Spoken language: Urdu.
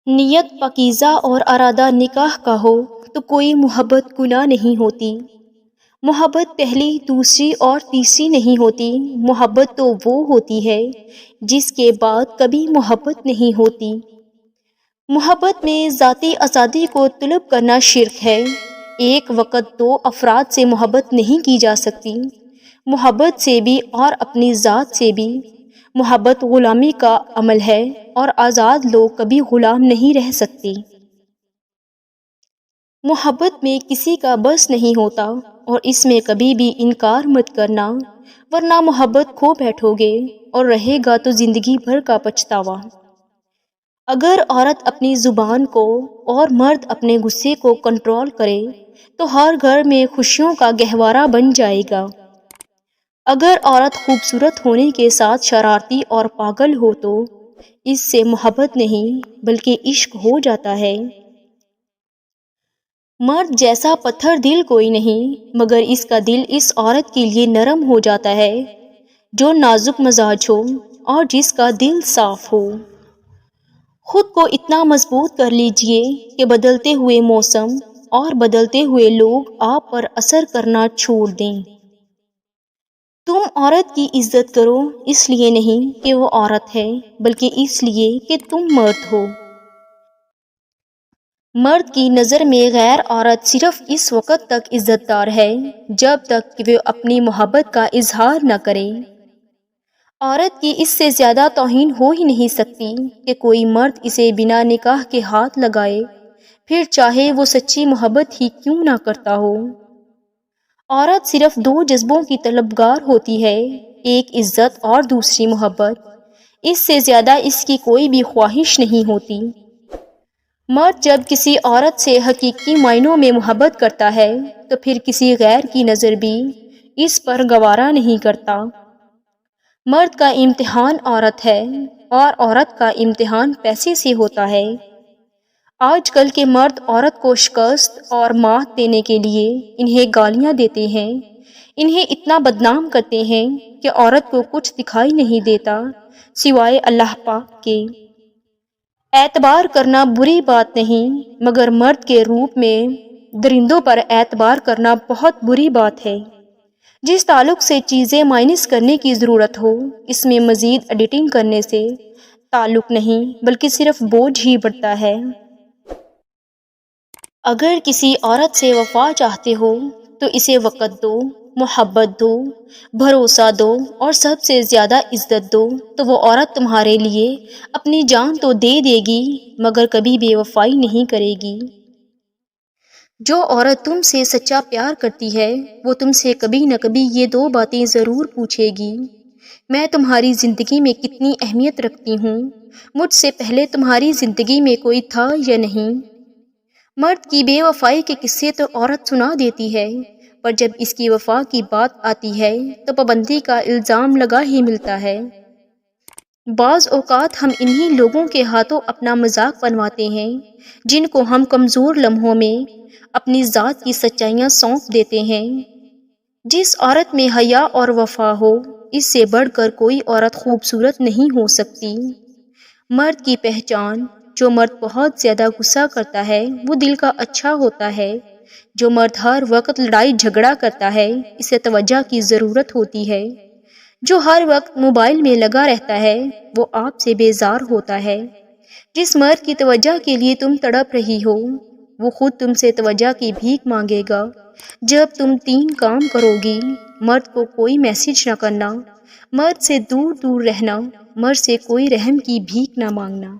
نیت پاکیزہ اور ارادہ نکاح کا ہو تو کوئی محبت گناہ نہیں ہوتی۔ محبت پہلی، دوسری اور تیسری نہیں ہوتی۔ محبت تو وہ ہوتی ہے جس کے بعد کبھی محبت نہیں ہوتی۔ محبت میں ذاتی آزادی کو طلب کرنا شرک ہے۔ ایک وقت دو افراد سے محبت نہیں کی جا سکتی، محبت سے بھی اور اپنی ذات سے بھی۔ محبت غلامی کا عمل ہے اور آزاد لوگ کبھی غلام نہیں رہ سکتے۔ محبت میں کسی کا بس نہیں ہوتا اور اس میں کبھی بھی انکار مت کرنا، ورنہ محبت کھو بیٹھو گے اور رہے گا تو زندگی بھر کا پچھتاوا۔ اگر عورت اپنی زبان کو اور مرد اپنے غصے کو کنٹرول کرے تو ہر گھر میں خوشیوں کا گہوارہ بن جائے گا۔ اگر عورت خوبصورت ہونے کے ساتھ شرارتی اور پاگل ہو تو اس سے محبت نہیں بلکہ عشق ہو جاتا ہے۔ مرد جیسا پتھر دل کوئی نہیں، مگر اس کا دل اس عورت کے لیے نرم ہو جاتا ہے جو نازک مزاج ہو اور جس کا دل صاف ہو۔ خود کو اتنا مضبوط کر لیجئے کہ بدلتے ہوئے موسم اور بدلتے ہوئے لوگ آپ پر اثر کرنا چھوڑ دیں۔ تم عورت کی عزت کرو اس لیے نہیں کہ وہ عورت ہے، بلکہ اس لیے کہ تم مرد ہو۔ مرد کی نظر میں غیر عورت صرف اس وقت تک عزت دار ہے جب تک کہ وہ اپنی محبت کا اظہار نہ کرے۔ عورت کی اس سے زیادہ توہین ہو ہی نہیں سکتی کہ کوئی مرد اسے بنا نکاح کے ہاتھ لگائے، پھر چاہے وہ سچی محبت ہی کیوں نہ کرتا ہو۔ عورت صرف دو جذبوں کی طلبگار ہوتی ہے، ایک عزت اور دوسری محبت۔ اس سے زیادہ اس کی کوئی بھی خواہش نہیں ہوتی۔ مرد جب کسی عورت سے حقیقی معنوں میں محبت کرتا ہے تو پھر کسی غیر کی نظر بھی اس پر گوارا نہیں کرتا۔ مرد کا امتحان عورت ہے اور عورت کا امتحان پیسے سے ہوتا ہے۔ آج کل کے مرد عورت کو شکست اور مات دینے کے لیے انہیں گالیاں دیتے ہیں، انہیں اتنا بدنام کرتے ہیں کہ عورت کو کچھ دکھائی نہیں دیتا سوائے اللہ پاک کے۔ اعتبار کرنا بری بات نہیں، مگر مرد کے روپ میں درندوں پر اعتبار کرنا بہت بری بات ہے۔ جس تعلق سے چیزیں مائنس کرنے کی ضرورت ہو، اس میں مزید ایڈیٹنگ کرنے سے تعلق نہیں بلکہ صرف بوجھ ہی بڑھتا ہے۔ اگر کسی عورت سے وفا چاہتے ہو تو اسے وقت دو، محبت دو، بھروسہ دو اور سب سے زیادہ عزت دو تو وہ عورت تمہارے لیے اپنی جان تو دے دے گی مگر کبھی بے وفائی نہیں کرے گی۔ جو عورت تم سے سچا پیار کرتی ہے وہ تم سے کبھی نہ کبھی یہ دو باتیں ضرور پوچھے گی: میں تمہاری زندگی میں کتنی اہمیت رکھتی ہوں، مجھ سے پہلے تمہاری زندگی میں کوئی تھا یا نہیں۔ مرد کی بے وفائی کے قصے تو عورت سنا دیتی ہے، پر جب اس کی وفا کی بات آتی ہے تو پابندی کا الزام لگا ہی ملتا ہے۔ بعض اوقات ہم انہی لوگوں کے ہاتھوں اپنا مذاق بنواتے ہیں جن کو ہم کمزور لمحوں میں اپنی ذات کی سچائیاں سونپ دیتے ہیں۔ جس عورت میں حیا اور وفا ہو، اس سے بڑھ کر کوئی عورت خوبصورت نہیں ہو سکتی۔ مرد کی پہچان: جو مرد بہت زیادہ غصہ کرتا ہے وہ دل کا اچھا ہوتا ہے۔ جو مرد ہر وقت لڑائی جھگڑا کرتا ہے اسے توجہ کی ضرورت ہوتی ہے۔ جو ہر وقت موبائل میں لگا رہتا ہے وہ آپ سے بیزار ہوتا ہے۔ جس مرد کی توجہ کے لیے تم تڑپ رہی ہو وہ خود تم سے توجہ کی بھیک مانگے گا۔ جب تم 3 کام کرو گی: مرد کو کوئی میسج نہ کرنا، مرد سے دور دور رہنا، مرد سے کوئی رحم کی بھیک نہ مانگنا۔